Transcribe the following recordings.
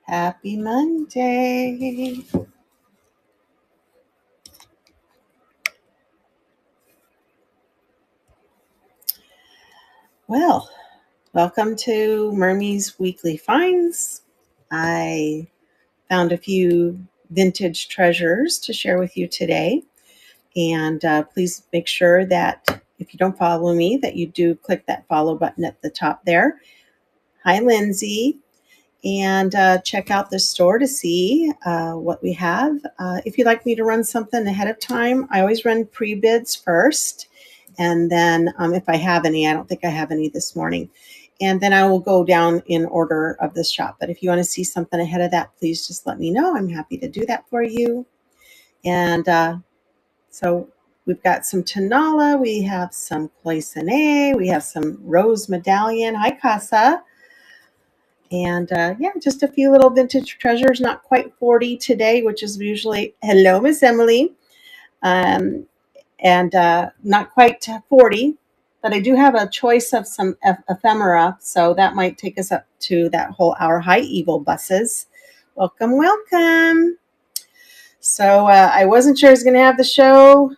Happy Monday. Well, welcome to Mermie's Weekly Finds. I found a few vintage treasures to share with you today. And please make sure that if you don't follow me, that you do click that follow button at the top there. Hi, Lindsay. And check out the store to see what we have. If you'd like me to run something ahead of time, I always run pre-bids first. And then if I have any, I don't think I have any this morning. And then I will go down in order of the shop. But if you want to see something ahead of that, please just let me know. I'm happy to do that for you. And so we've got some Tanala. We have some Cloisonne. We have some Rose Medallion. Hi, Casa. And just a few little vintage treasures, not quite 40 today, which is usually, hello, Miss Emily. And not quite 40, but I do have a choice of some ephemera, so that might take us up to that whole hour. Hi, Evil Buses. Welcome, welcome. So I wasn't sure I was going to have the show.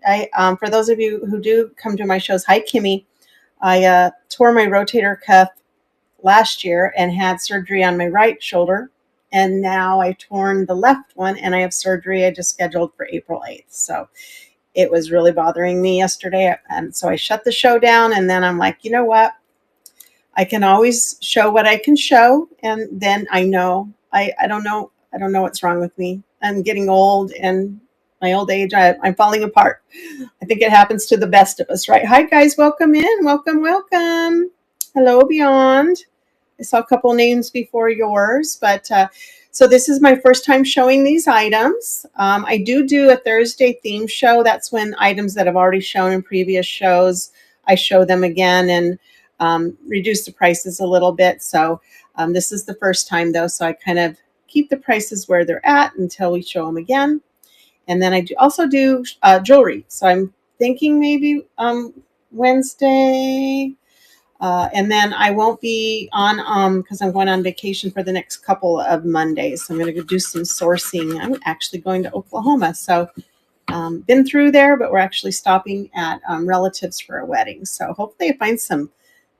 For those of you who do come to my shows, hi, Kimmy. I tore my rotator cuff last year and had surgery on my right shoulder, and now I torn the left one, and I have surgery I just scheduled for April 8th. So it was really bothering me yesterday, and so I shut the show down, and then I'm like, you know what? I can always show what I can show, and then I know I don't know what's wrong with me. I'm getting old, and my old age, I'm falling apart. I think it happens to the best of us, right? Hi, guys. Welcome in. Welcome. Hello, Beyond. I saw a couple names before yours, but so this is my first time showing these items. I do a Thursday theme show. That's when items that I've already shown in previous shows, I show them again and reduce the prices a little bit. So this is the first time though, so I kind of keep the prices where they're at until we show them again. And then I also do jewelry. So I'm thinking maybe Wednesday. And then I won't be on because I'm going on vacation for the next couple of Mondays. So I'm going to go do some sourcing. I'm actually going to Oklahoma. So been through there, but we're actually stopping at relatives for a wedding. So hopefully I find some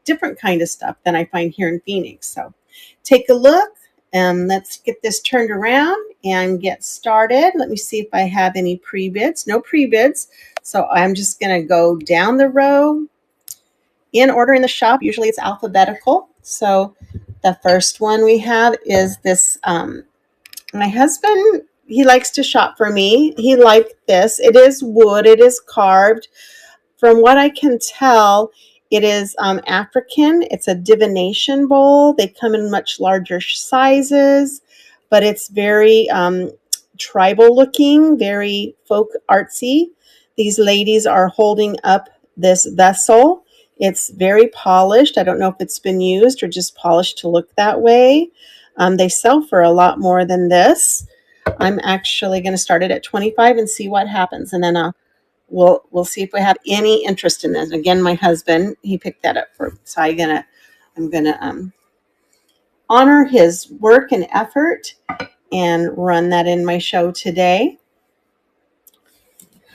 different kind of stuff than I find here in Phoenix. So take a look and let's get this turned around and get started. Let me see if I have any pre-bids. No pre-bids. So I'm just going to go down the row in order in the shop. Usually it's alphabetical. So the first one we have is this. My husband, he likes to shop for me. He liked this. It is wood. It is carved. From what I can tell, it is African. It's a divination bowl. They come in much larger sizes, but it's very tribal looking, very folk artsy. These ladies are holding up this vessel. It's very polished. I don't know if it's been used or just polished to look that way. They sell for a lot more than this. I'm actually going to start it at 25 and see what happens, and then we'll see if we have any interest in this. Again, my husband, he picked that up for, so I'm gonna honor his work and effort and run that in my show today.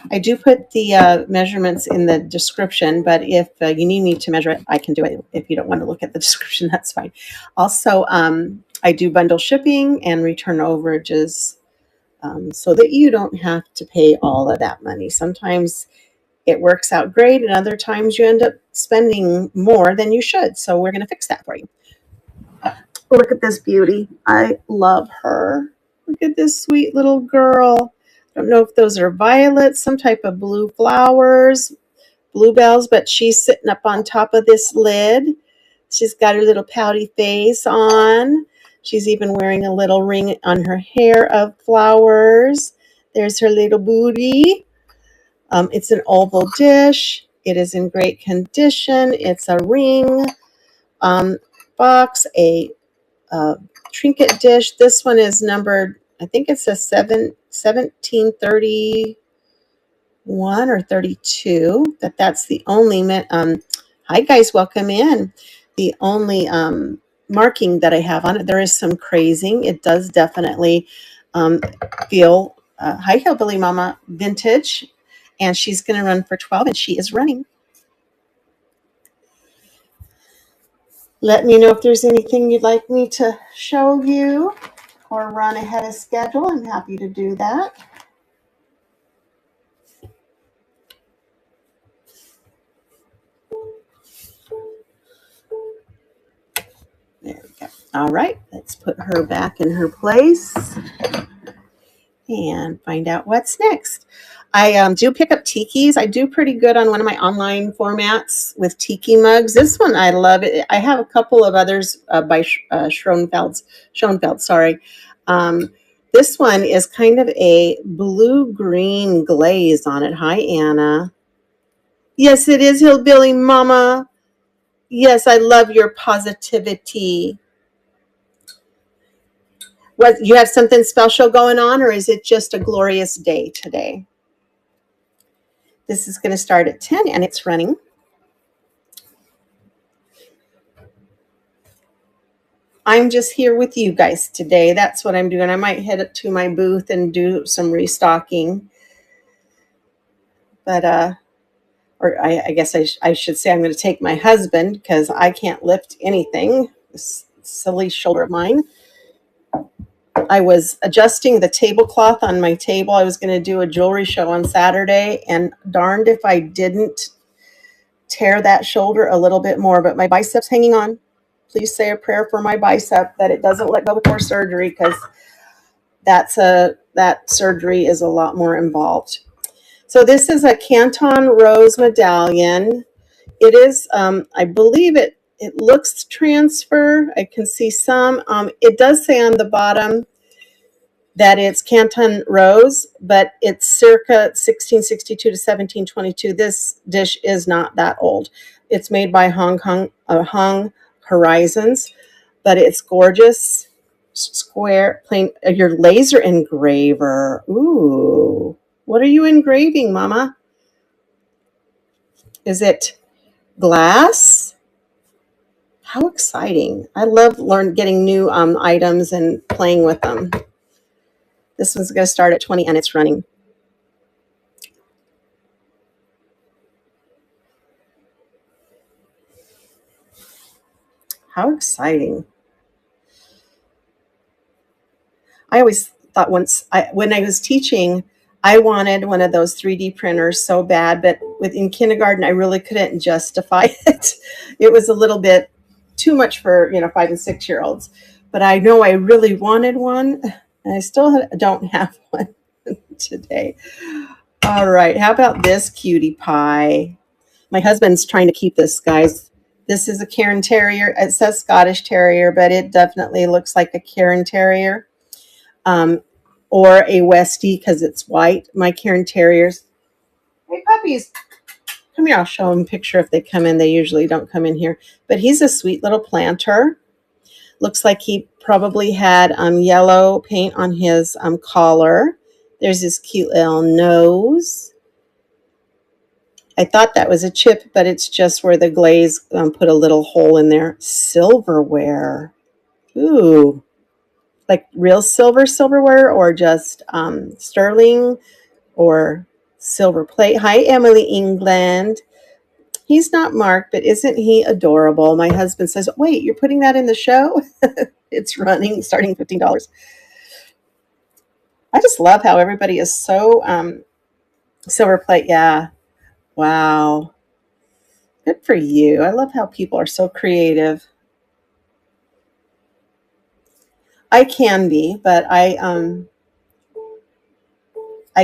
I do put the measurements in the description, but if you need me to measure it, I can do it. If you don't want to look at the description, that's fine. Also, I do bundle shipping and return overages so that you don't have to pay all of that money. Sometimes it works out great, and other times you end up spending more than you should. So we're going to fix that for you. Look at this beauty. I love her. Look at this sweet little girl. I don't know if those are violets, some type of blue flowers, bluebells, but she's sitting up on top of this lid. She's got her little pouty face on. She's even wearing a little ring on her hair of flowers. There's her little booty. It's an oval dish. It is in great condition. It's a ring box, a trinket dish. This one is numbered, I think it's a 1731 or 32, but that's the only, hi guys, welcome in. The only marking that I have on it. There is some crazing. It does definitely feel Hi Hillbilly Mama vintage, and she's going to run for 12, and she is running. Let me know if there's anything you'd like me to show you or run ahead of schedule. I'm happy to do that. There we go. All right, let's put her back in her place and find out what's next. I do pick up tikis. I do pretty good on one of my online formats with tiki mugs. This one, I love it. I have a couple of others by Schoenfeld, sorry. This one is kind of a blue-green glaze on it. Hi, Anna. Yes, it is Hillbilly Mama. Yes, I love your positivity. What, you have something special going on, or is it just a glorious day today? This is going to start at 10 and it's running. I'm just here with you guys today. That's what I'm doing. I might head up to my booth and do some restocking. But, or I guess I should say I'm going to take my husband because I can't lift anything. This silly shoulder of mine. I was adjusting the tablecloth on my table. I was going to do a jewelry show on Saturday, and darned if I didn't tear that shoulder a little bit more, but my bicep's hanging on. Please say a prayer for my bicep that it doesn't let go before surgery, because that surgery is a lot more involved. So this is a Canton Rose medallion. It is, I believe it looks transfer. I can see some. It does say on the bottom that it's Canton Rose, but it's circa 1662 to 1722. This dish is not that old. It's made by Hung Horizons, but it's gorgeous. Square, plain, your laser engraver. Ooh, what are you engraving, Mama? Is it glass? How exciting. I love getting new items and playing with them. This one's going to start at 20 and it's running. How exciting. I always thought when I was teaching, I wanted one of those 3D printers so bad, but in kindergarten, I really couldn't justify it. It was a little bit too much for 5 and 6 year olds. But I know I really wanted one, and I still don't have one today. All right, how about this cutie pie? My husband's trying to keep this, guys. This is a Cairn Terrier. It says Scottish Terrier, but it definitely looks like a Cairn Terrier. Or a Westie because it's white. My Cairn Terriers. Hey, puppies. Come here. I'll show them a picture if they come in. They usually don't come in here. But he's a sweet little planter. Looks like he probably had yellow paint on his collar. There's his cute little nose. I thought that was a chip, but it's just where the glaze put a little hole in there. Silverware. Ooh. Like real silverware, or just sterling or silver plate. Hi, Emily England. He's not marked, but isn't he adorable? My husband says, wait, you're putting that in the show? It's running, starting $15. I just love how everybody is so silver plate. Yeah. Wow. Good for you. I love how people are so creative. I can be, but I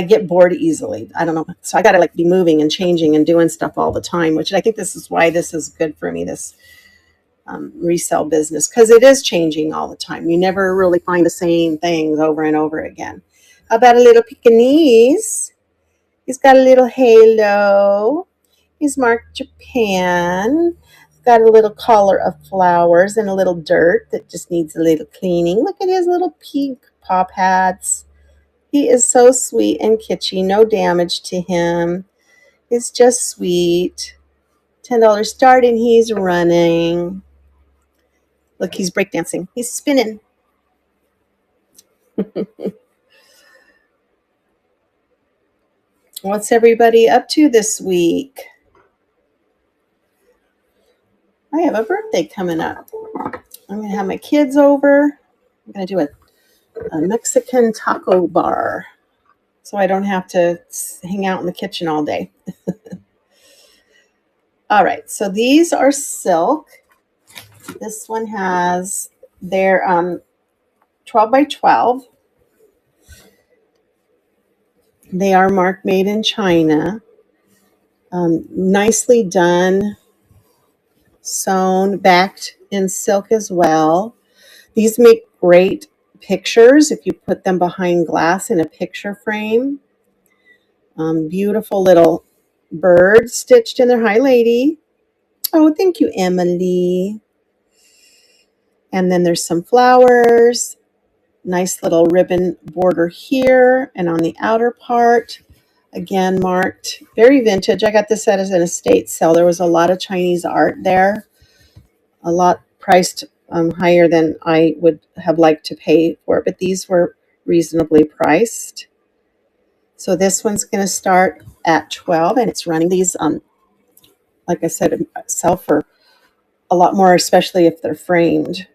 get bored easily. I don't know. So I got to be moving and changing and doing stuff all the time, which I think this is why this is good for me, this resale business, because it is changing all the time. You never really find the same things over and over again. How about a little Pekingese? He's got a little halo. He's marked Japan. Got a little collar of flowers and a little dirt that just needs a little cleaning. Look at his little pink paw pads. He is so sweet and kitschy. No damage to him. It's just sweet. $10 start and he's running. Look, he's breakdancing. He's spinning. What's everybody up to this week? I have a birthday coming up. I'm going to have my kids over. I'm going to do a Mexican taco bar so I don't have to hang out in the kitchen all day. All right, so these are silk. This one has their 12 by 12. They are marked made in China. Nicely done, sewn, backed in silk as well. These make great pictures if you put them behind glass in a picture frame. Beautiful little bird stitched in there. Hi, lady. Oh, thank you, Emily. And then there's some flowers. Nice little ribbon border here and on the outer part. Again, marked. Very vintage. I got this at an estate sale. There was a lot of Chinese art there. A lot priced higher than I would have liked to pay for it, but these were reasonably priced. So this one's going to start at 12, and it's running. These, like I said, sell for a lot more, especially if they're framed.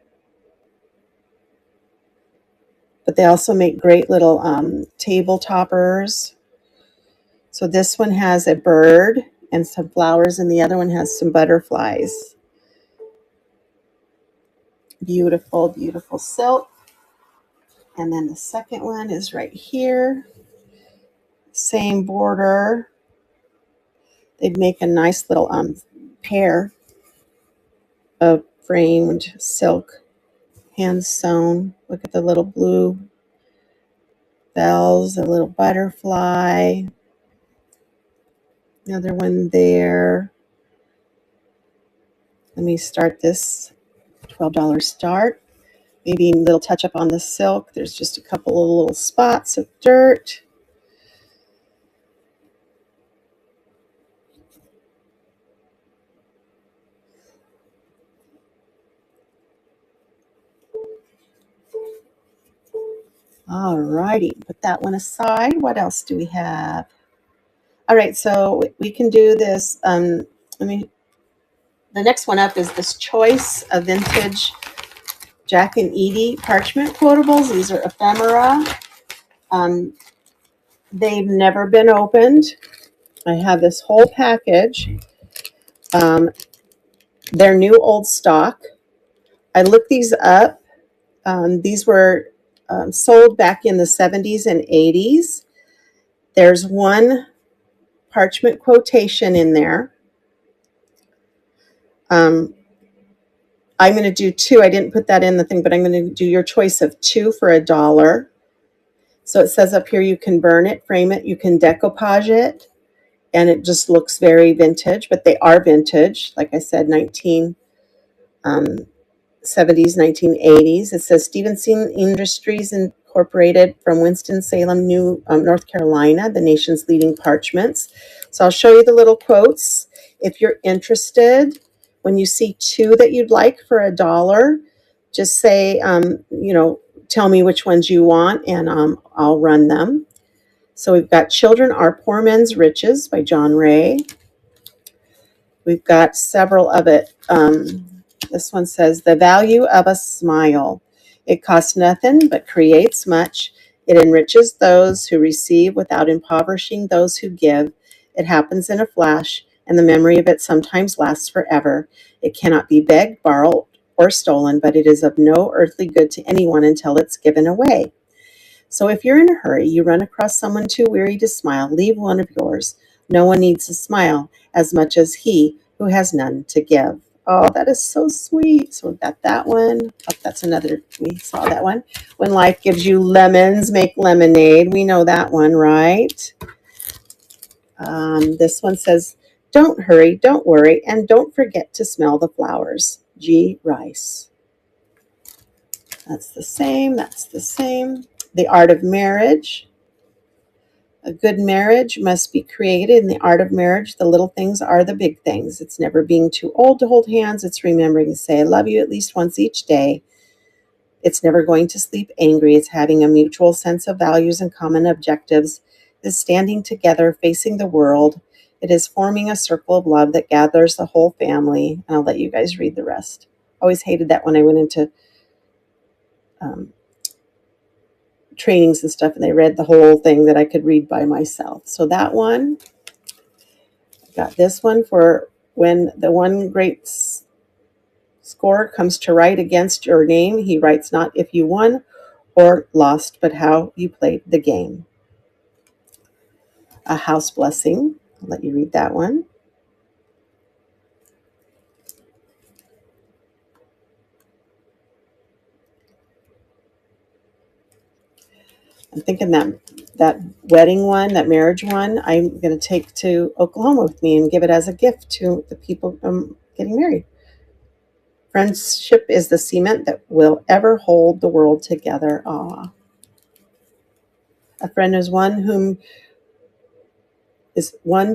But they also make great little table toppers. So this one has a bird and some flowers, and the other one has some butterflies. Beautiful, beautiful silk. And then the second one is right here. Same border. They'd make a nice little pair of framed silk, hand sewn. Look at the little blue bells, a little butterfly. Another one there. Let me start this $12 start. Maybe a little touch up on the silk. There's just a couple of little spots of dirt. All righty, put that one aside. What else do we have? All right, so we can do this. The next one up is this choice of vintage Jack and Edie parchment quotables. These are ephemera. They've never been opened. I have this whole package. They're new old stock. I looked these up. These were sold back in the 70s and 80s. There's one parchment quotation in there. I'm going to do two. I didn't put that in the thing, but I'm going to do your choice of two for $1. So it says up here you can burn it, frame it, you can decoupage it, and it just looks very vintage, but they are vintage. Like I said, 1970s, 1980s. It says Stevenson Industries Incorporated from Winston-Salem, North Carolina, the nation's leading parchments. So I'll show you the little quotes. If you're interested, when you see two that you'd like for $1, just say, tell me which ones you want, and I'll run them. So we've got Children Are Poor Men's Riches by John Ray. We've got several of it. This one says, The Value of a Smile. It costs nothing but creates much. It enriches those who receive without impoverishing those who give. It happens in a flash, and the memory of it sometimes lasts forever. It cannot be begged, borrowed, or stolen, but it is of no earthly good to anyone until it's given away. So if you're in a hurry, you run across someone too weary to smile, leave one of yours. No one needs a smile as much as he who has none to give. Oh, that is so sweet. So we've got that one. Oh, that's another, we saw that one. When life gives you lemons, make lemonade. We know that one, right? This one says, Don't hurry, don't worry, and don't forget to smell the flowers. G. Rice. That's the same. That's the same. The Art of Marriage. A good marriage must be created. In the art of marriage, the little things are the big things. It's never being too old to hold hands. It's remembering to say, I love you at least once each day. It's never going to sleep angry. It's having a mutual sense of values and common objectives. It's standing together, facing the world. It is forming a circle of love that gathers the whole family. And I'll let you guys read the rest. I always hated that when I went into um, trainings and stuff and they read the whole thing that I could read by myself. So that one, got this one for when the one great scorer comes to write against your name. He writes not if you won or lost, but how you played the game. A house blessing. I'll let you read that one. I'm thinking that wedding one, that marriage one, I'm going to take to Oklahoma with me and give it as a gift to the people getting married. Friendship is the cement that will ever hold the world together. Aw. A friend is one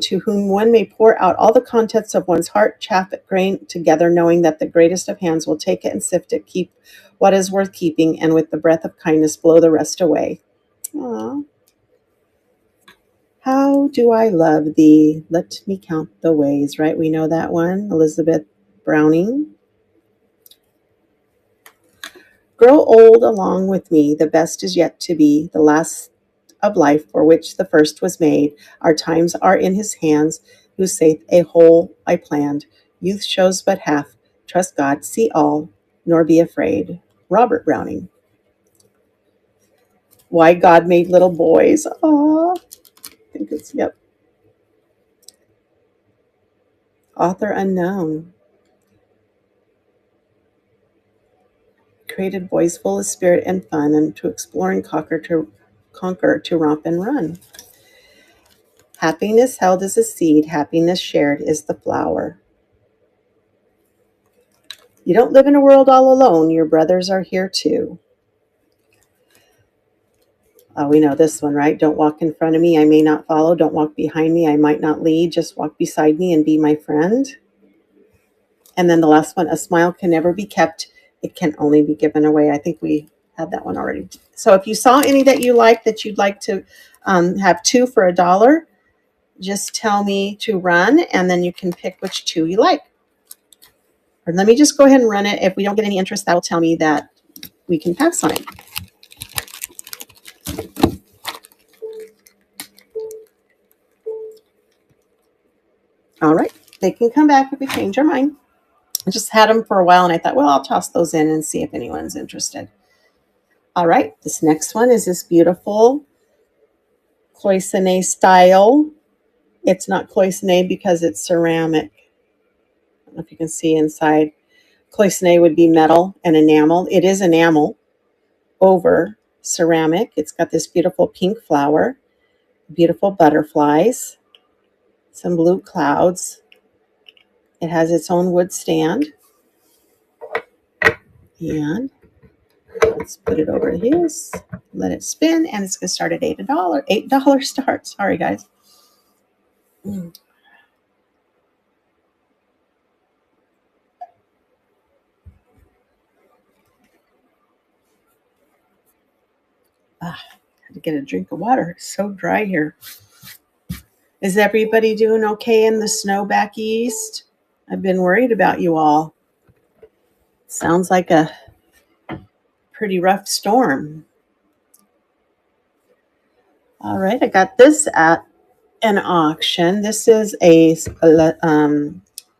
to whom one may pour out all the contents of one's heart, chaff it, grain together, knowing that the greatest of hands will take it and sift it, keep what is worth keeping, and with the breath of kindness blow the rest away. Aww. How do I love thee? Let me count the ways, right? We know that one. Elizabeth Browning. Grow old along with me. The best is yet to be, the last of life for which the first was made. Our times are in his hands, who saith a whole I planned. Youth shows but half. Trust God, see all, nor be afraid. Robert Browning. Why God Made Little Boys. I think it's, yep. Author unknown. Created boys full of spirit and fun, and to explore and conquer, to romp and run. Happiness held is a seed, happiness shared is the flower. You don't live in a world all alone, your brothers are here too. We know this one, right? Don't walk in front of me, I may not follow. Don't walk behind me, I might not lead. Just walk beside me and be my friend. And then the last one, a smile can never be kept, it can only be given away. I think we had that one already. So if you saw any that you like that you'd like to have two for $1, just tell me to run, and then you can pick which two you like. Or let me just go ahead and run it. If we don't get any interest, that will tell me that we can pass on it. All right, they can come back if we change our mind. I just had them for a while, and I thought, well, I'll toss those in and see if anyone's interested. All right, this next one is this beautiful cloisonne style. It's not cloisonne because it's ceramic. I don't know if you can see inside. Cloisonne would be metal and enamel. It is enamel over ceramic. It's got this beautiful pink flower, beautiful butterflies, some blue clouds. It has its own wood stand. And let's put it over to his, let it spin, and it's going to start at $8. $8 start. Sorry, guys. Had to get a drink of water. It's so dry here. Is everybody doing okay in the snow back east? I've been worried about you all. Sounds like a pretty rough storm. All right, I got this at an auction. This is a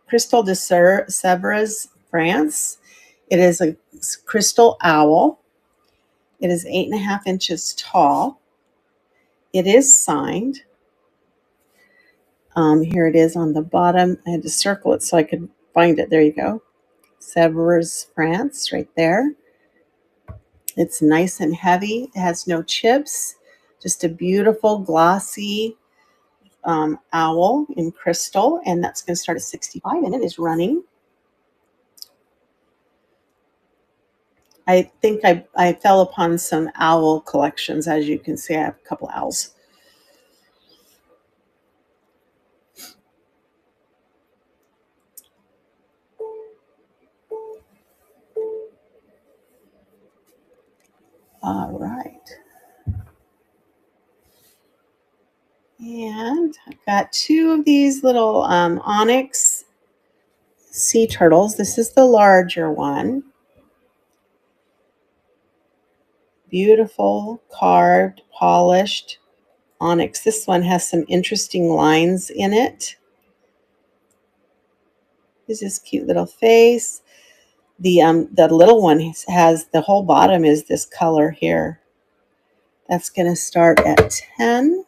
Crystal de Sèvres, France. It is a crystal owl. It is 8.5 inches tall. It is signed. Here it is on the bottom. I had to circle it so I could find it. There you go. Sèvres, France, right there. It's nice and heavy. It has no chips. Just a beautiful, glossy owl in crystal. And that's going to start at $65, and it is running. I think I fell upon some owl collections. As you can see, I have a couple owls. All right. And I've got two of these little onyx sea turtles. This is the larger one. Beautiful, carved, polished onyx. This one has some interesting lines in it. There's this cute little face. The little one has the whole bottom is this color here. That's going to start at 10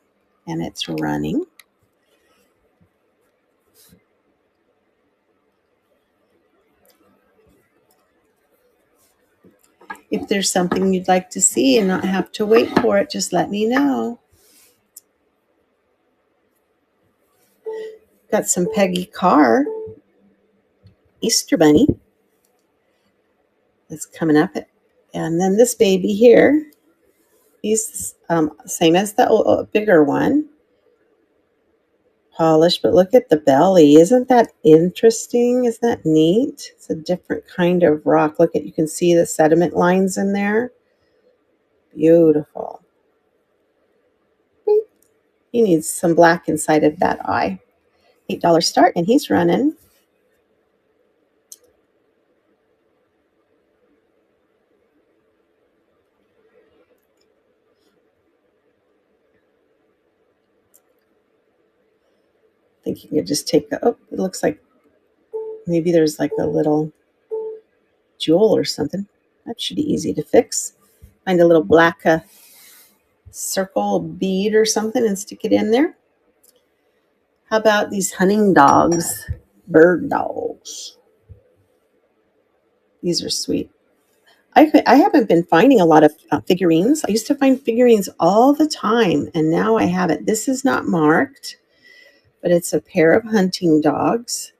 and it's running. If there's something you'd like to see and not have to wait for it, just let me know. Got some Peggy Carr Easter Bunny that's coming up. And then this baby here, he's same as the bigger one. Polished, but look at the belly. Isn't that interesting? Isn't that neat? It's a different kind of rock. Look at, you can see the sediment lines in there. Beautiful. He needs some black inside of that eye. $8 start, and he's running. I think you could just take it looks like maybe there's like a little jewel or something. That should be easy to fix. Find a little black circle bead or something and stick it in there. How about these hunting dogs, bird dogs? These are sweet. I haven't been finding a lot of figurines. I used to find figurines all the time, and now I haven't. This is not marked, but it's a pair of hunting dogs.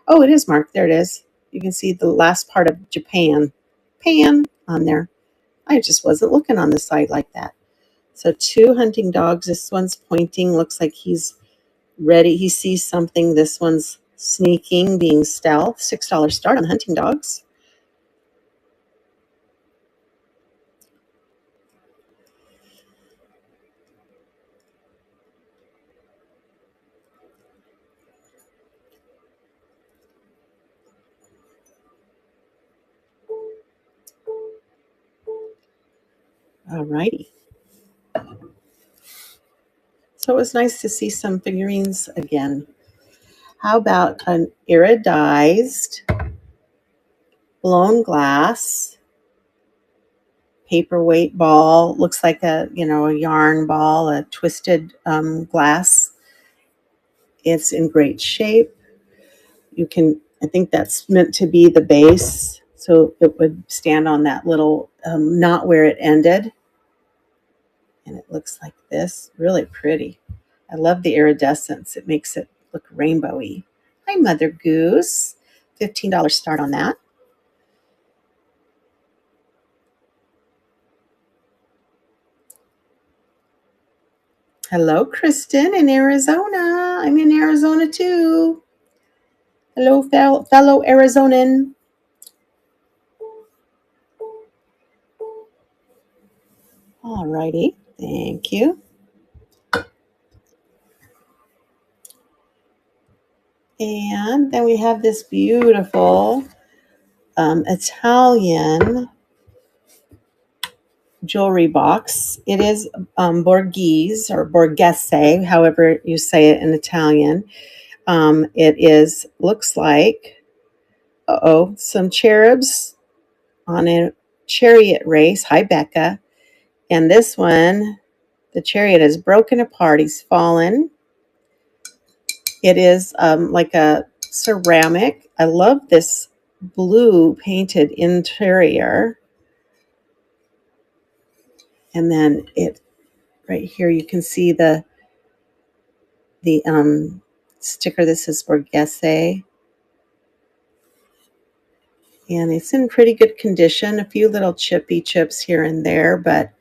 Oh, it is marked. There it is. You can see the last part of Japan, Pan on there. I just wasn't looking on the side like that. So 2 hunting dogs. This one's pointing. Looks like he's ready. He sees something. This one's sneaking, being stealth. $6 start on the hunting dogs. All righty. So it was nice to see some figurines again. How about an iridized blown glass paperweight ball? Looks like a yarn ball, a twisted glass. It's in great shape. I think that's meant to be the base, so it would stand on that little knot where it ended. And it looks like this, really pretty. I love the iridescence. It makes it look rainbowy. Hi, Mother Goose. $15 start on that. Hello, Kristen in Arizona. I'm in Arizona too. Hello, fellow Arizonan. All righty. Thank you. And then we have this beautiful Italian jewelry box. It is Borghese or Borghese, however you say it in Italian. It looks like, some cherubs on a chariot race. Hi, Becca. And this one, the chariot is broken apart. He's fallen. It is like a ceramic. I love this blue painted interior. And then right here, you can see the sticker. This is Borghese. And it's in pretty good condition. A few little chips here and there, but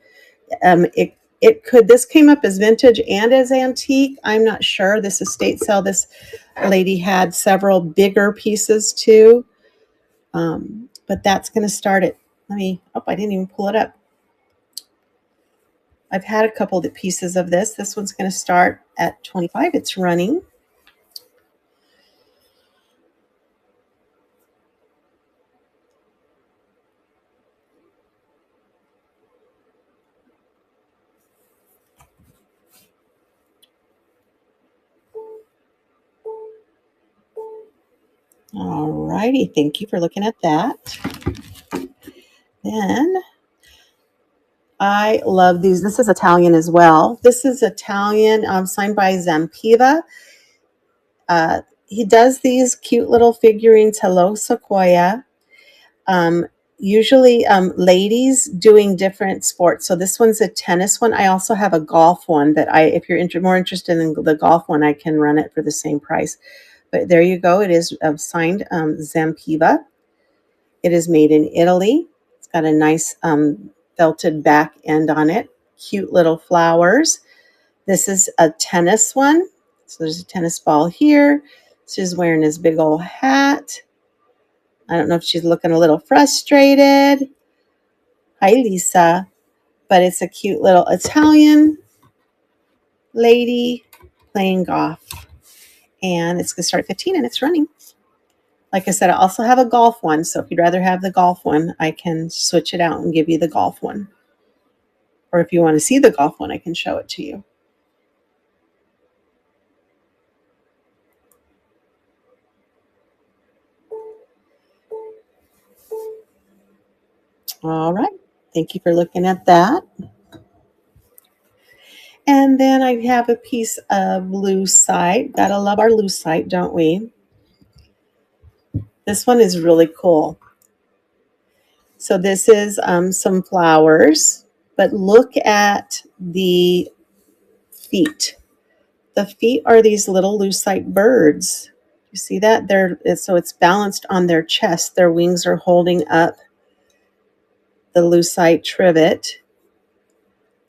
this came up as vintage and as antique. I'm not sure. This estate sale, this lady had several bigger pieces too. But that's going to start at, I didn't even pull it up. I've had a couple of pieces of this. This one's going to start at $25. It's running. All righty, thank you for looking at that. Then I love these. This is Italian as well. This is Italian, signed by Zampiva. He does these cute little figurines. Hello, Sequoia. Usually ladies doing different sports. So this one's a tennis one. I also have a golf one that if you're more interested in the golf one, I can run it for the same price. But there you go. It is signed Zampiva. It is made in Italy. It's got a nice felted back end on it. Cute little flowers. This is a tennis one. So there's a tennis ball here. She's wearing this big old hat. I don't know if she's looking a little frustrated. Hi, Lisa. But it's a cute little Italian lady playing golf. And it's going to start at 15 and it's running. Like I said, I also have a golf one. So if you'd rather have the golf one, I can switch it out and give you the golf one. Or if you want to see the golf one, I can show it to you. All right. Thank you for looking at that. And then I have a piece of lucite. Gotta love our lucite, don't we? This one is really cool. So this is some flowers, but look at the feet. The feet are these little lucite birds. You see that? So it's balanced on their chest. Their wings are holding up the lucite trivet.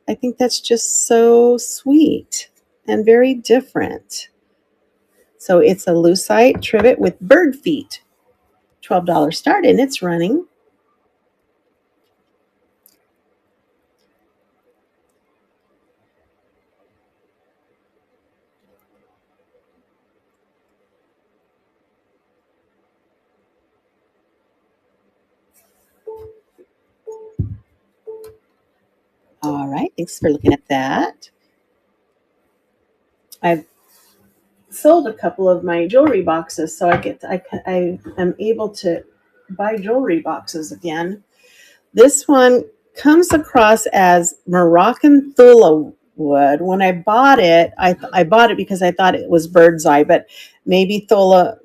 I think that's just so sweet and very different. So it's a lucite trivet with bird feet. $12 start and it's running. All right, thanks for looking at that. I've sold a couple of my jewelry boxes, so I am able to buy jewelry boxes again. This one comes across as Moroccan Thula wood. When I bought it, I bought it because I thought it was bird's eye, but maybe Thula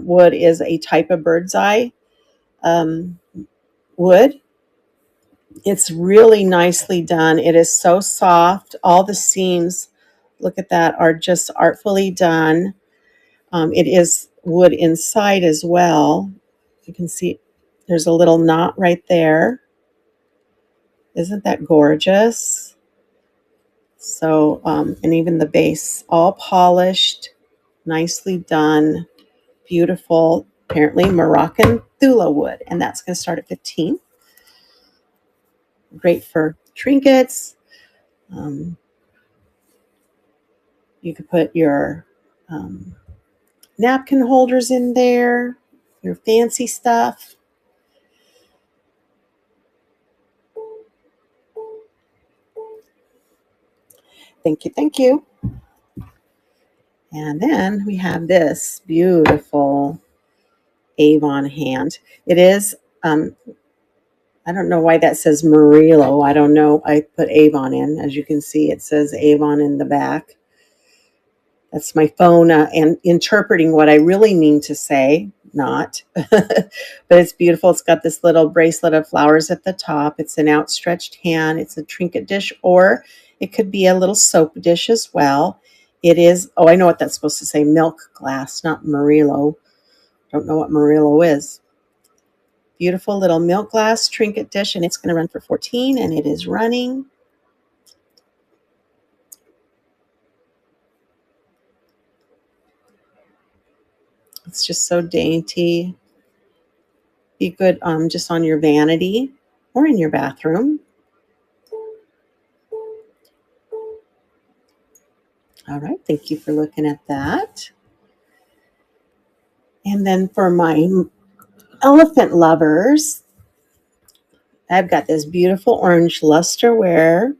wood is a type of bird's eye wood. It's really nicely done. It is so soft. All the seams, look at that, are just artfully done. It is wood inside as well. You can see there's a little knot right there. Isn't that gorgeous? So, and even the base, all polished, nicely done, beautiful, apparently Moroccan Thula wood. And that's going to start at 15. Great for trinkets. You could put your napkin holders in there, your fancy stuff. Thank you, thank you. And then we have this beautiful Avon hand. It is, I don't know why that says Murillo. I don't know. I put Avon in. As you can see, it says Avon in the back. That's my phone and interpreting what I really mean to say, not. But it's beautiful. It's got this little bracelet of flowers at the top. It's an outstretched hand. It's a trinket dish, or it could be a little soap dish as well. It is, oh, I know what that's supposed to say, milk glass, not Murillo. Don't know what Murillo is. Beautiful little milk glass trinket dish, and it's going to run for 14, and it is running. It's just so dainty. Be good just on your vanity or in your bathroom. All right, thank you for looking at that. And then for my elephant lovers, I've got this beautiful orange lusterware.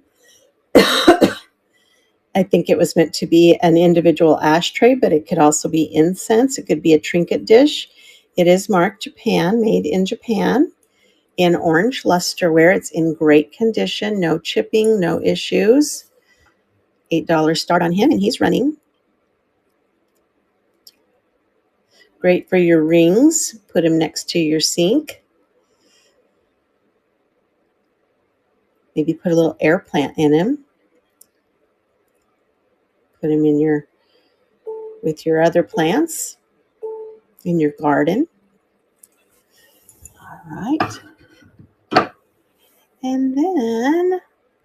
I think it was meant to be an individual ashtray, but it could also be incense. It could be a trinket dish. It is marked Japan, made in Japan, in orange lusterware. It's in great condition, no chipping, no issues. $8 start on him, and he's running. Great for your rings. Put him next to your sink. Maybe put a little air plant in him. Put him in with your other plants in your garden. All right. And then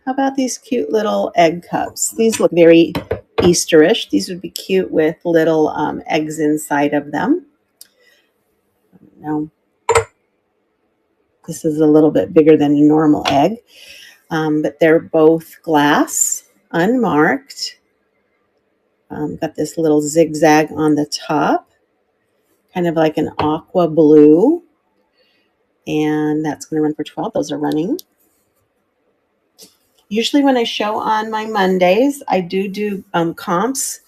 how about these cute little egg cups? These look very Easterish. These would be cute with little eggs inside of them. Now, this is a little bit bigger than a normal egg, but they're both glass, unmarked. Got this little zigzag on the top, kind of like an aqua blue. And that's going to run for 12. Those are running. Usually when I show on my Mondays, I do comps,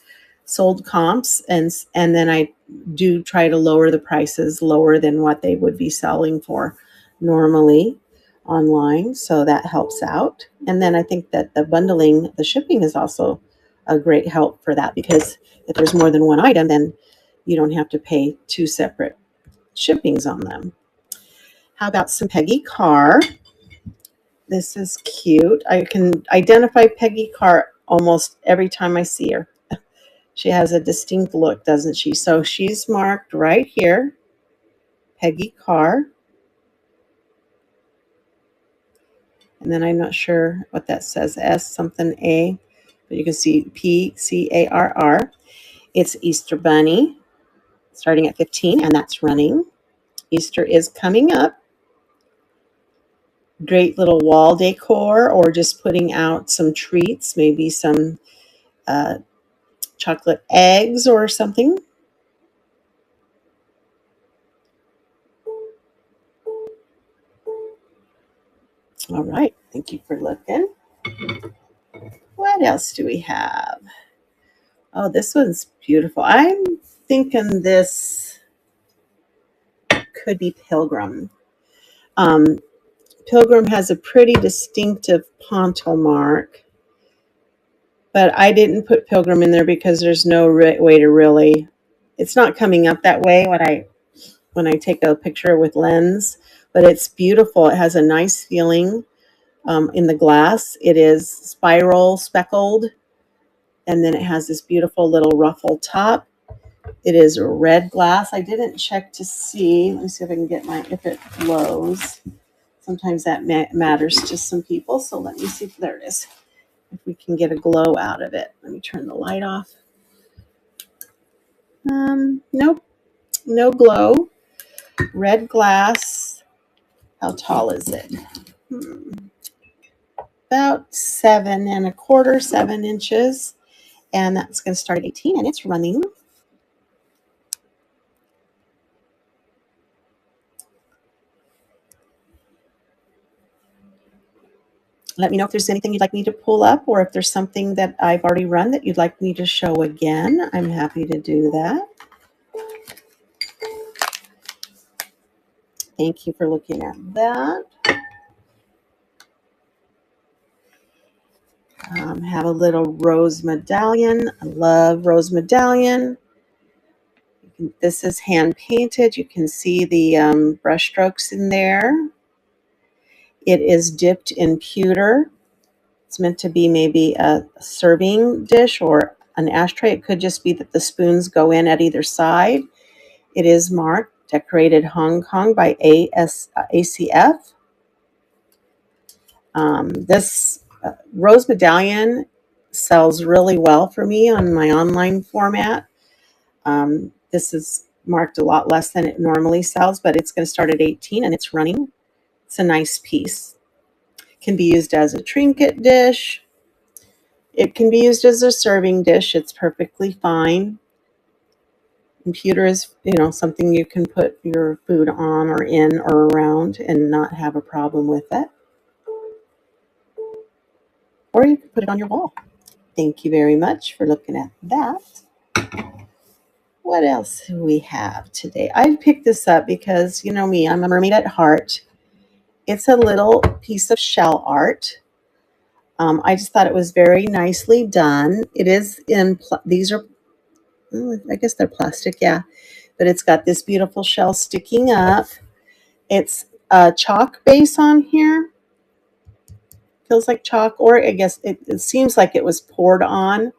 sold comps, and then I do try to lower the prices lower than what they would be selling for normally online. So that helps out. And then I think that the shipping is also a great help for that, because if there's more than one item, then you don't have to pay two separate shippings on them. How about some Peggy Carr? This is cute. I can identify Peggy Carr almost every time I see her. She has a distinct look, doesn't she? So she's marked right here, Peggy Carr. And then I'm not sure what that says, S something A, but you can see PCARR. It's Easter Bunny, starting at 15, and that's running. Easter is coming up. Great little wall decor, or just putting out some treats, maybe some chocolate eggs or something. All right, thank you for looking. What else do we have? Oh, this one's beautiful. I'm thinking this could be Pilgrim. Pilgrim has a pretty distinctive pontil mark, but I didn't put Pilgrim in there because there's no way to really, it's not coming up that way when I take a picture with lens, but it's beautiful. It has a nice feeling in the glass. It is spiral speckled, and then it has this beautiful little ruffle top. It is red glass. I didn't check to see. Let me see if I can get if it glows. Sometimes that matters to some people. So let me see if there it is. If we can get a glow out of it. Let me turn the light off. Nope, no glow. Red glass. How tall is it? About 7 1/4, 7 inches. And that's going to start at 18, and it's running. Let me know if there's anything you'd like me to pull up, or if there's something that I've already run that you'd like me to show again. I'm happy to do that. Thank you for looking at that. Have a little rose medallion. I love rose medallion. This is hand painted. You can see the brush strokes in there. It is dipped in pewter. It's meant to be maybe a serving dish or an ashtray. It could just be that the spoons go in at either side. It is marked Decorated Hong Kong by ACF. This rose medallion sells really well for me on my online format. This is marked a lot less than it normally sells, but it's going to start at 18, and it's running. It's a nice piece. It can be used as a trinket dish. It can be used as a serving dish. It's perfectly fine. Computer is, something you can put your food on or in or around and not have a problem with it. Or you can put it on your wall. Thank you very much for looking at that. What else do we have today? I picked this up because, you know me, I'm a mermaid at heart. It's a little piece of shell art. I just thought it was very nicely done. It is these are, I guess they're plastic, yeah. But it's got this beautiful shell sticking up. It's a chalk base on here. Feels like chalk, or I guess it seems like it was poured on.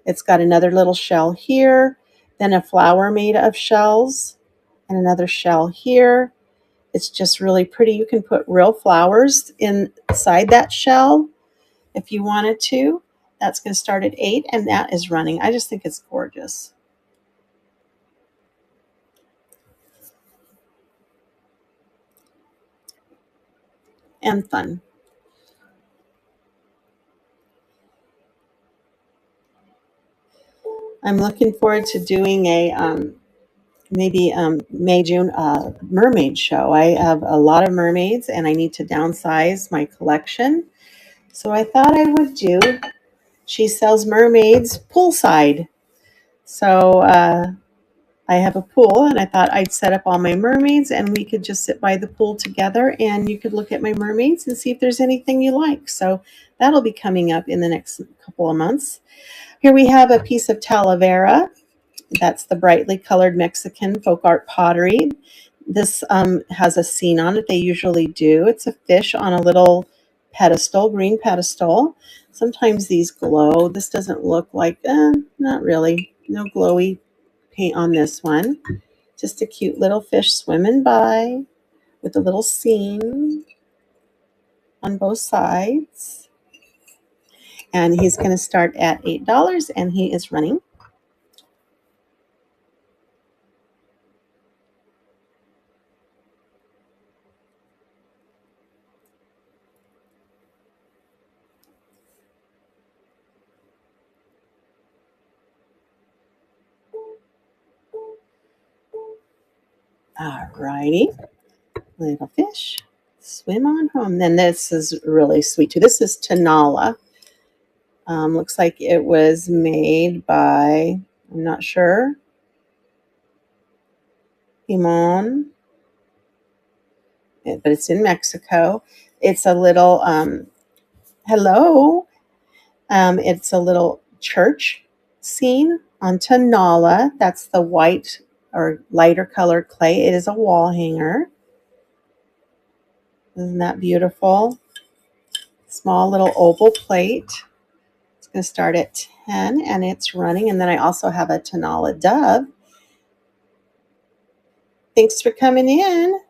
It's got another little shell here, then a flower made of shells, and another shell here. It's just really pretty. You can put real flowers inside that shell if you wanted to. That's going to start at 8, and that is running. I just think it's gorgeous. And fun. I'm looking forward to doing a maybe May, June mermaid show. I have a lot of mermaids and I need to downsize my collection. So I thought I would do She Sells Mermaids poolside. So I have a pool and I thought I'd set up all my mermaids and we could just sit by the pool together and you could look at my mermaids and see if there's anything you like. So that'll be coming up in the next couple of months. Here we have a piece of Talavera. That's the brightly colored Mexican folk art pottery. This has a scene on it. They usually do. It's a fish on a little pedestal, green pedestal. Sometimes these glow. This doesn't look like, not really. No glowy paint on this one. Just a cute little fish swimming by with a little scene on both sides. And he's going to start at $8 and he is running. Alrighty, little fish, swim on home. Then this is really sweet too. This is Tanala. Looks like it was made by, I'm not sure, Imon, but it's in Mexico. It's a little, hello, it's a little church scene on Tanala. That's the white or lighter colored clay. It is a wall hanger. Isn't that beautiful? Small little oval plate. It's going to start at 10 and it's running. And then I also have a Tanala dove. Thanks for coming in.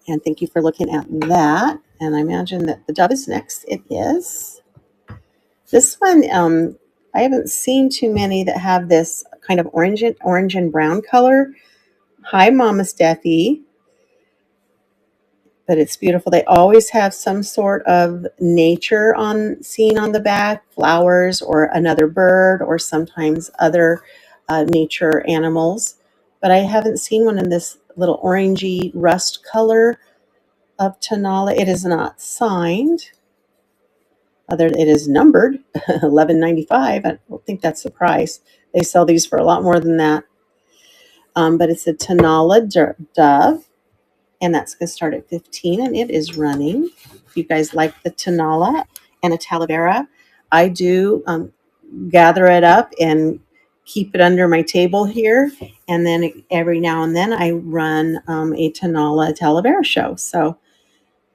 And thank you for looking at that. And I imagine that the dove is next. It is. This one, I haven't seen too many that have this kind of orange and brown color. Hi, Mama Steffi. But it's beautiful. They always have some sort of nature seen on the back, flowers or another bird or sometimes other nature animals. But I haven't seen one in this little orangey rust color of Tanala. It is not signed. It is numbered $11.95. I don't think that's the price. They sell these for a lot more than that. But it's a Tanala dove. And that's going to start at 15 and it is running. If you guys like the Tanala and a Talavera, I do gather it up and keep it under my table here. And then every now and then I run a Tanala Talavera show. So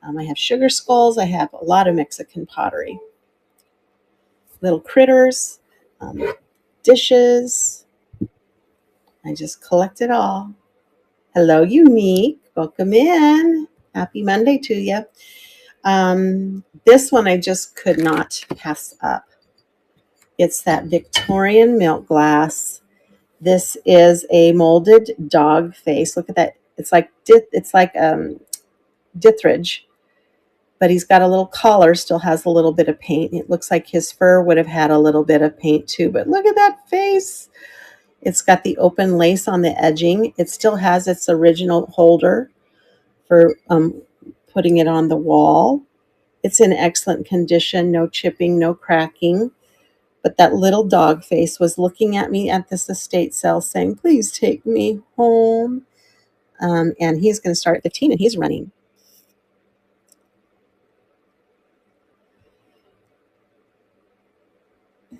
I have sugar skulls. I have a lot of Mexican pottery. Little critters, dishes. I just collect it all. Hello, Unique. Welcome in. Happy Monday to you. This one I just could not pass up. It's that Victorian milk glass. This is a molded dog face. Look at that. It's like Dithridge, but he's got a little collar, still has a little bit of paint. It looks like his fur would have had a little bit of paint too, but look at that face. It's got the open lace on the edging. It still has its original holder for putting it on the wall. It's in excellent condition, no chipping, no cracking. But that little dog face was looking at me at this estate sale saying, please take me home. And he's going to start at 15 and he's running.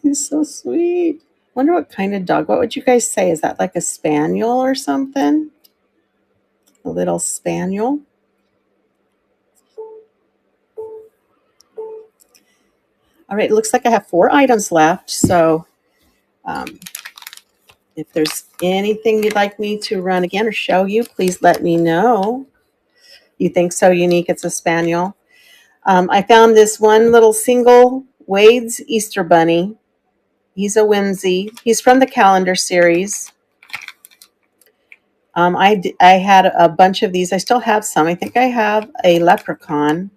He's so sweet. Wonder what kind of dog. What would you guys say? Is that like a spaniel or something? A little spaniel? All right, it looks like I have 4 items left. So if there's anything you'd like me to run again or show you, please let me know. You think so unique? It's a spaniel. I found this one little single Wade's Easter Bunny. He's a whimsy. He's from the calendar series. I had a bunch of these. I still have some. I think I have a leprechaun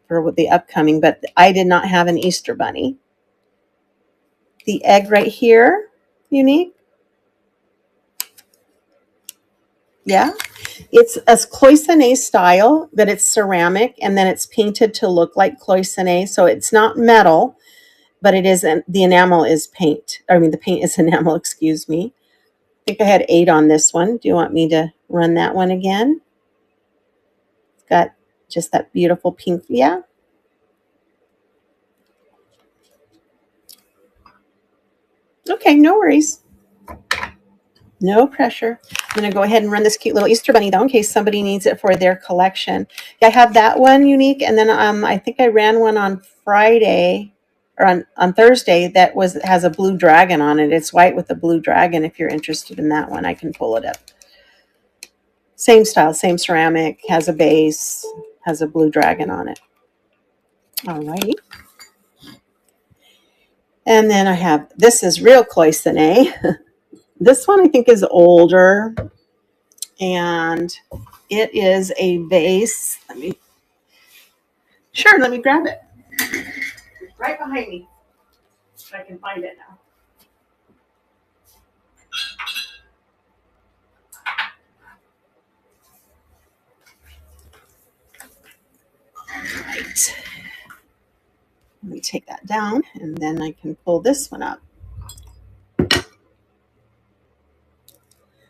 for the upcoming, but I did not have an Easter Bunny. The egg right here, unique. Yeah. It's a cloisonne style, but it's ceramic, and then it's painted to look like cloisonne. So it's not metal, but it is, the enamel is paint. I mean, the paint is enamel, excuse me. I think I had 8 on this one. Do you want me to run that one again? It's got just that beautiful pink. Yeah. Okay, no worries. No pressure. I'm going to go ahead and run this cute little Easter Bunny though, in case somebody needs it for their collection. Yeah, I have that one unique, and then I think I ran one on Friday or on Thursday that has a blue dragon on it. It's white with a blue dragon. If you're interested in that one, I can pull it up. Same style, same ceramic, has a base, has a blue dragon on it. All right. And then I have, this is real cloisonne. This one I think is older, and it is a vase. Let me grab it. It's right behind me. If I can find it now. All right. Let me take that down, and then I can pull this one up.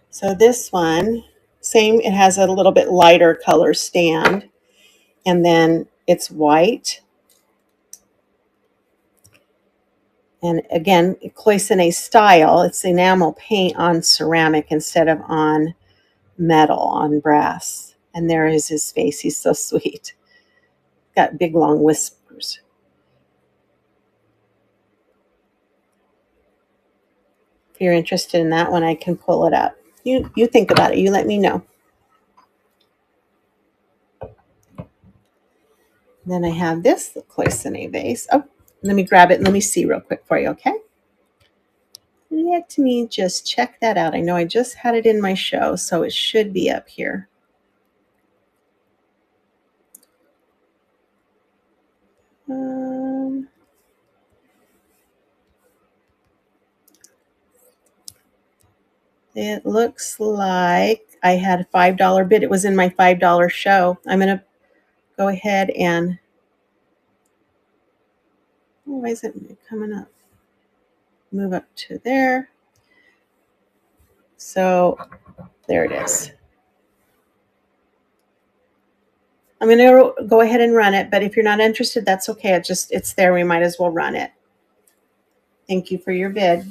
So this one, same, it has a little bit lighter color stand, and then it's white. And again, cloisonne style, it's enamel paint on ceramic instead of on metal, on brass. And there is his face. He's so sweet. Got big long whiskers. If you're interested in that one, I can pull it up. You think about it. You let me know. Then I have this cloisonne vase. Oh, let me grab it and let me see real quick for you, okay? Let me just check that out. I know I just had it in my show, so it should be up here. It looks like I had a $5 bid. It was in my $5 show. I'm going to go ahead and, why isn't it coming up? Move up to there. So there it is. I'm going to go ahead and run it, but if you're not interested, that's okay. It's there. We might as well run it. Thank you for your bid.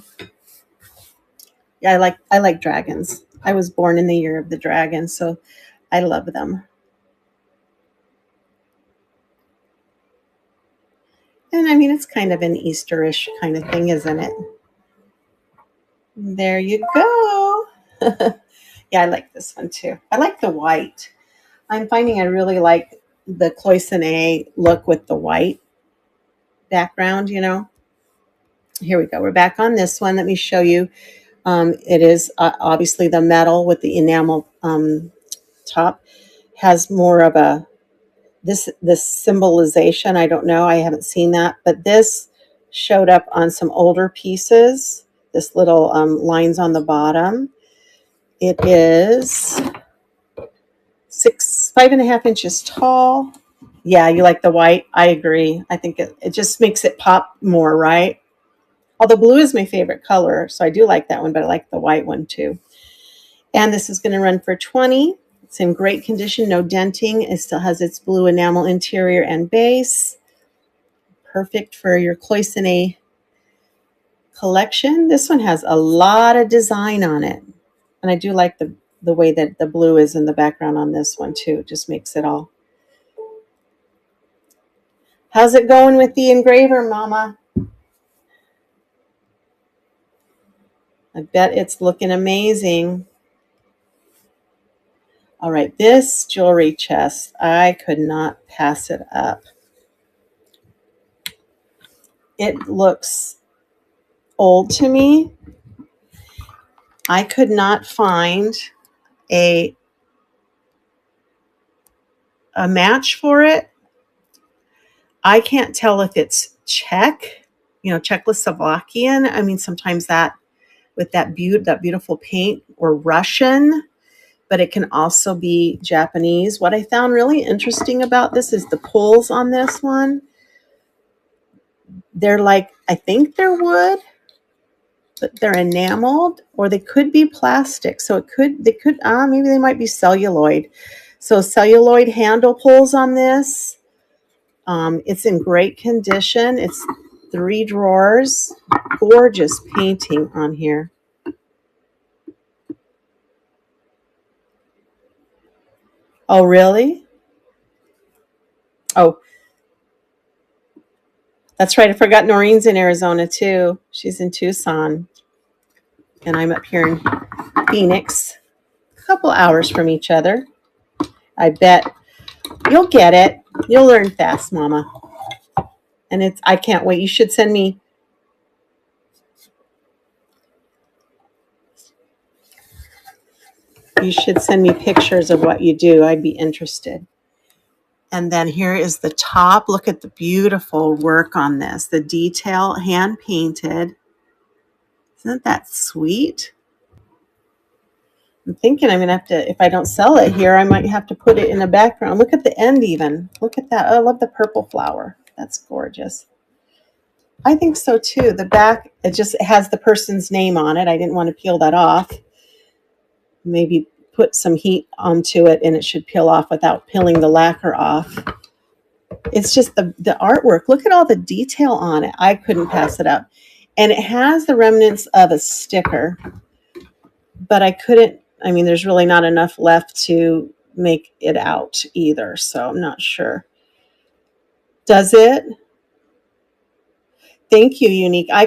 Yeah, I like dragons. I was born in the year of the dragon, so I love them. And I mean, it's kind of an Easterish kind of thing, isn't it? There you go. Yeah, I like this one too. I like the white. I'm finding I really like the cloisonne look with the white background, you know. Here we go. We're back on this one. Let me show you. It is obviously the metal with the enamel top. Has more of a this symbolization. I don't know. I haven't seen that, but this showed up on some older pieces. This little lines on the bottom. It is 5.5 inches tall. Yeah, you like the white? I agree. I think it just makes it pop more, right? Although blue is my favorite color, so I do like that one, but I like the white one too. And this is going to run for $20. It's in great condition, no denting. It still has its blue enamel interior and base. Perfect for your cloisonne collection. This one has a lot of design on it. And I do like the way that the blue is in the background on this one too. It just makes it all. How's it going with the engraver, Mama? I bet it's looking amazing. All right, this jewelry chest, I could not pass it up. It looks old to me. I could not find a match for it. I can't tell if it's Czech, Czechoslovakian. I mean, sometimes that with that beautiful paint, or Russian, but it can also be Japanese. What I found really interesting about this is the pulls on this one. They're like, I think they're wood, but they're enameled, or they could be plastic. So maybe they might be celluloid. So celluloid handle pulls on this. It's in great condition. It's 3 drawers. Gorgeous painting on here. Oh, really? Oh, that's right. I forgot Noreen's in Arizona too. She's in Tucson. And I'm up here in Phoenix. A couple hours from each other. I bet you'll get it. You'll learn fast, Mama. And I can't wait. You should send me pictures of what you do. I'd be interested. And then here is the top. Look at the beautiful work on this. The detail, hand painted. Isn't that sweet? I'm thinking I'm going to have to, if I don't sell it here, I might have to put it in a background. Look at the end even. Look at that. Oh, I love the purple flower. That's gorgeous. I think so too. The back, it has the person's name on it. I didn't want to peel that off. Maybe put some heat onto it and it should peel off without peeling the lacquer off. It's just the artwork. Look at all the detail on it. I couldn't pass it up. And it has the remnants of a sticker, but there's really not enough left to make it out either. So I'm not sure. Does it? Thank you, Unique. I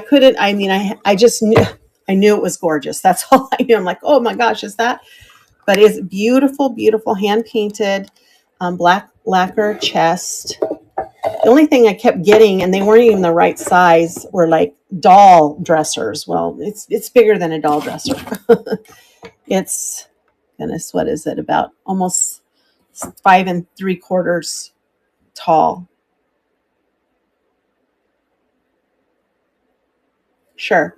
just knew, I knew it was gorgeous. That's all I knew. I'm like, oh my gosh, is that? But it's beautiful, beautiful hand painted black lacquer chest. The only thing I kept getting, and they weren't even the right size, were like doll dressers. Well, it's bigger than a doll dresser. It's, goodness, what is it? About almost 5 3/4 tall. Sure.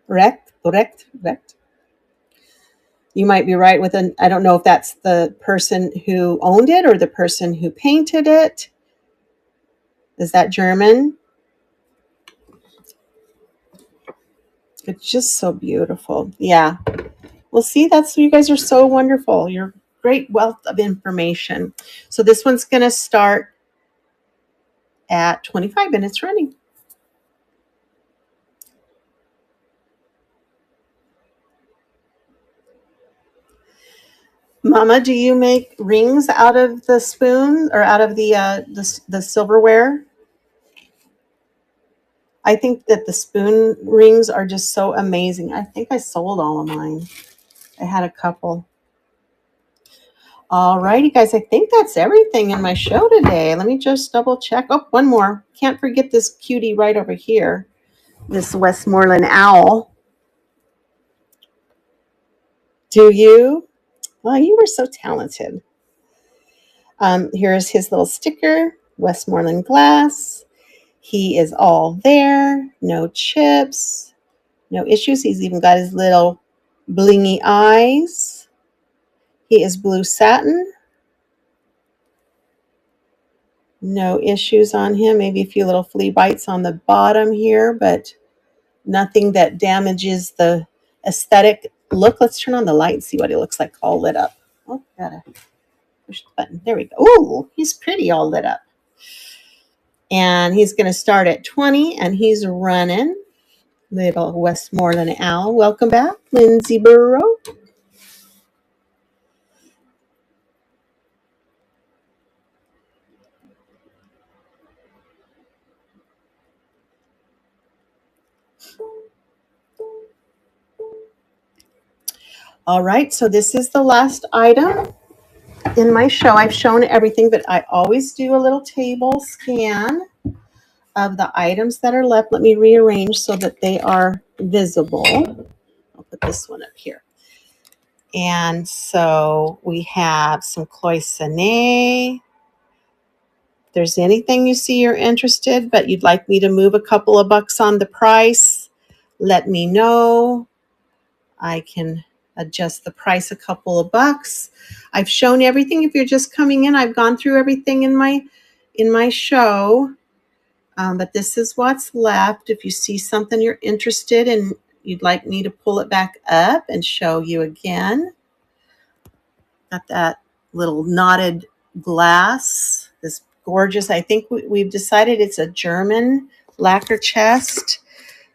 Correct. You might be right I don't know if that's the person who owned it or the person who painted it. Is that German? It's just so beautiful. Yeah. Well, see, you guys are so wonderful. You're great wealth of information. So this one's going to start at 25 minutes running. Mama, do you make rings out of the spoon or out of the silverware? I think that the spoon rings are just so amazing. I think I sold all of mine. I had a couple. All righty, guys. I think that's everything in my show today. Let me just double check. Oh, one more. Can't forget this cutie right over here. This Westmoreland owl. Do you? Well, you were so talented. Here's his little sticker, Westmoreland glass. He is all there. No chips. No issues. He's even got his little blingy eyes. He is blue satin. No issues on him. Maybe a few little flea bites on the bottom here, but nothing that damages the aesthetic look. Let's turn on the light and see what he looks like all lit up. Oh, gotta push the button. There we go. Ooh, he's pretty all lit up. And he's going to start at 20 and he's running. Little Westmoreland owl. Welcome back, Lindsay Burrow. All right, so this is the last item in my show. I've shown everything, but I always do a little table scan of the items that are left. Let me rearrange so that they are visible. I'll put this one up here. And so we have some cloisonne. If there's anything you see you're interested, but you'd like me to move a couple of bucks on the price, let me know. I can adjust the price a couple of bucks. I've shown everything. If you're just coming in, I've gone through everything in my show. But this is what's left. If you see something you're interested in, you'd like me to pull it back up and show you again. Got that little knotted glass. This gorgeous, I think we've decided it's a German lacquer chest.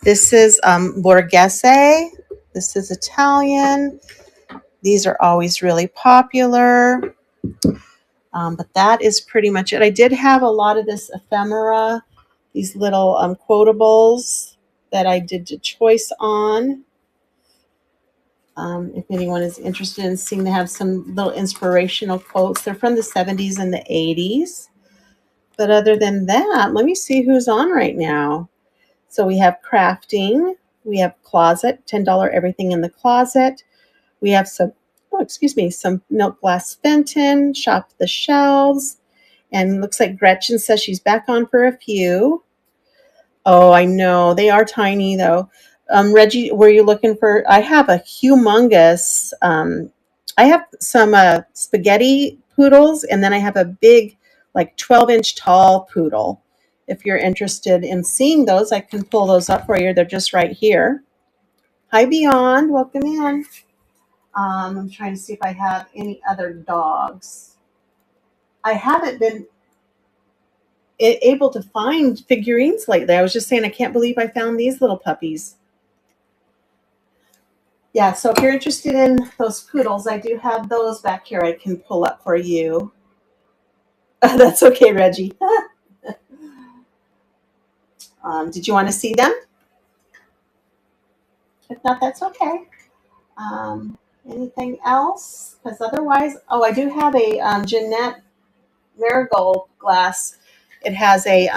This is Borghese. This is Italian. These are always really popular. But that is pretty much it. I did have a lot of this ephemera, these little quotables that I did a choice on. If anyone is interested in seeing, they have some little inspirational quotes. They're from the 70s and the 80s. But other than that, let me see who's on right now. So we have crafting. We have closet, $10 everything in the closet. We have some milk glass Fenton, shop the shelves. And looks like Gretchen says she's back on for a few. Oh, I know. They are tiny, though. Reggie, were you looking for? I have a humongous. I have some spaghetti poodles, and then I have a big, like 12-inch tall poodle. If you're interested in seeing those, I can pull those up for you. They're just right here. Hi, Beyond. Welcome in. I'm trying to see if I have any other dogs. I haven't been able to find figurines lately. I was just saying, I can't believe I found these little puppies. Yeah, so if you're interested in those poodles, I do have those back here I can pull up for you. That's okay, Reggie. Did you want to see them? If not, that's okay. Anything else? Because otherwise, I do have a Jeanette Marigold glass. It has a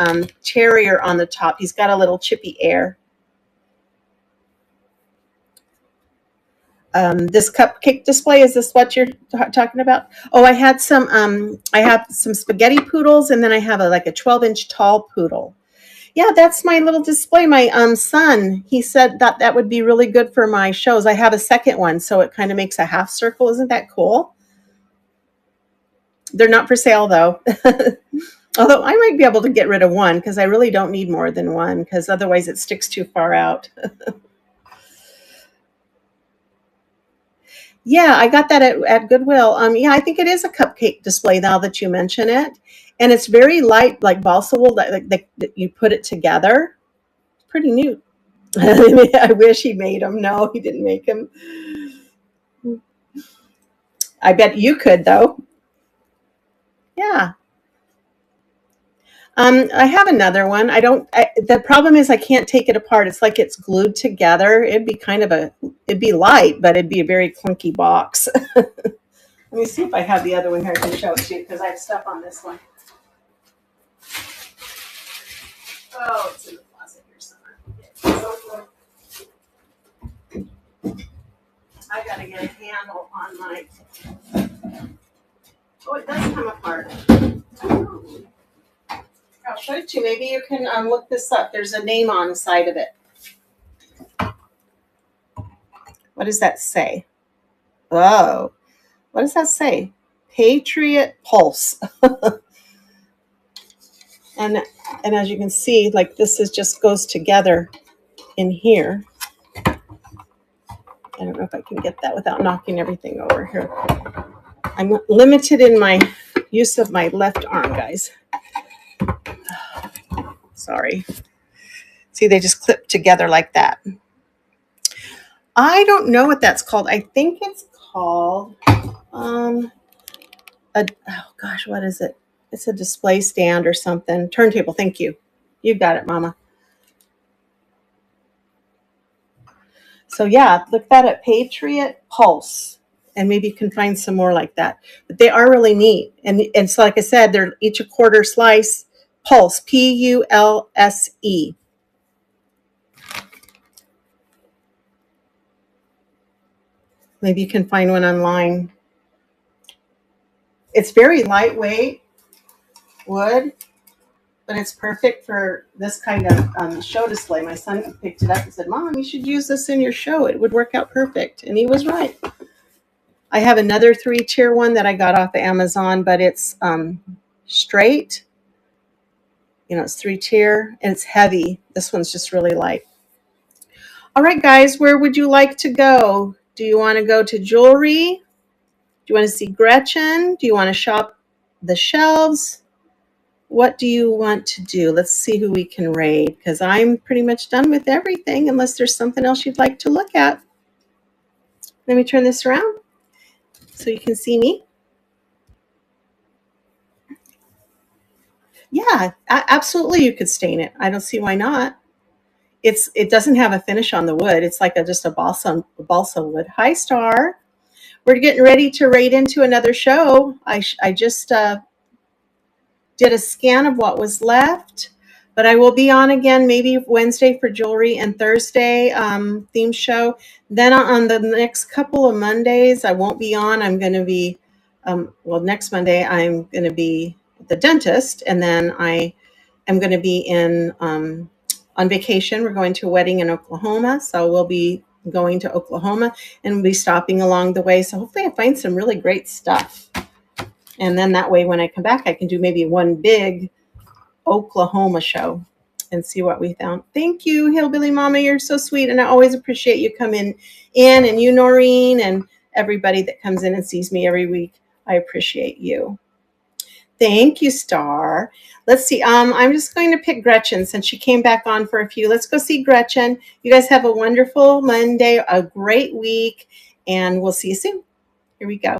terrier on the top. He's got a little chippy air. This cupcake display, is this what you're talking about? Oh, I had some, I have some spaghetti poodles, and then I have a 12-inch tall poodle. Yeah, that's my little display. My son, he said that would be really good for my shows. I have a second one, so it kind of makes a half circle. Isn't that cool? They're not for sale, though. Although I might be able to get rid of one because I really don't need more than one because otherwise it sticks too far out. Yeah, I got that at Goodwill. Yeah, I think it is a cupcake display now that you mention it. And it's very light, like balsa wool, that you put it together. Pretty neat. I wish he made them. No, he didn't make them. I bet you could, though. Yeah. I have another one. The problem is I can't take it apart. It's like it's glued together. It'd be light, but it'd be a very clunky box. Let me see if I have the other one here to show it to you because I have stuff on this one. Oh, it's in the closet here somewhere. I gotta get a handle on my. Oh, it does come apart. I'll show it to you. Maybe you can look this up. There's a name on the side of it. What does that say? Oh, what does that say? Patriot Pulse. and as you can see, like this is just goes together in here. I don't know if I can get that without knocking everything over here. I'm limited in my use of my left arm, guys. Sorry. See, they just clip together like that. I don't know what that's called. I think it's called, oh gosh, what is it? It's a display stand or something. Turntable, thank you. You got it, Mama. So yeah, look that at Patriot Pulse, and maybe you can find some more like that. But they are really neat. And so like I said, they're each a quarter slice. Pulse, Pulse. Maybe you can find one online. It's very lightweight wood, but it's perfect for this kind of show display. My son picked it up and said, Mom, you should use this in your show. It would work out perfect. And he was right. I have another 3-tier one that I got off of Amazon, but it's straight. You know, it's 3-tier and it's heavy. This one's just really light. All right, guys, where would you like to go? Do you want to go to jewelry? Do you want to see Gretchen? Do you want to shop the shelves? What do you want to do? Let's see who we can raid, because I'm pretty much done with everything unless there's something else you'd like to look at. Let me turn this around so you can see me. Yeah, absolutely you could stain it. I don't see why not. It doesn't have a finish on the wood. It's like just a balsa wood. Hi, Star. We're getting ready to raid into another show. I just did a scan of what was left, but I will be on again maybe Wednesday for jewelry and Thursday theme show. Then on the next couple of Mondays, I won't be on. I'm going to be, next Monday, I'm going to be at the dentist, and then I am going to be on vacation. We're going to a wedding in Oklahoma, so we'll be going to Oklahoma and we'll be stopping along the way. So hopefully I find some really great stuff. And then that way, when I come back, I can do maybe one big Oklahoma show and see what we found. Thank you, Hillbilly Mama. You're so sweet. And I always appreciate you coming in, and you, Noreen, and everybody that comes in and sees me every week. I appreciate you. Thank you, Star. Let's see. I'm just going to pick Gretchen since she came back on for a few. Let's go see Gretchen. You guys have a wonderful Monday, a great week, and we'll see you soon. Here we go.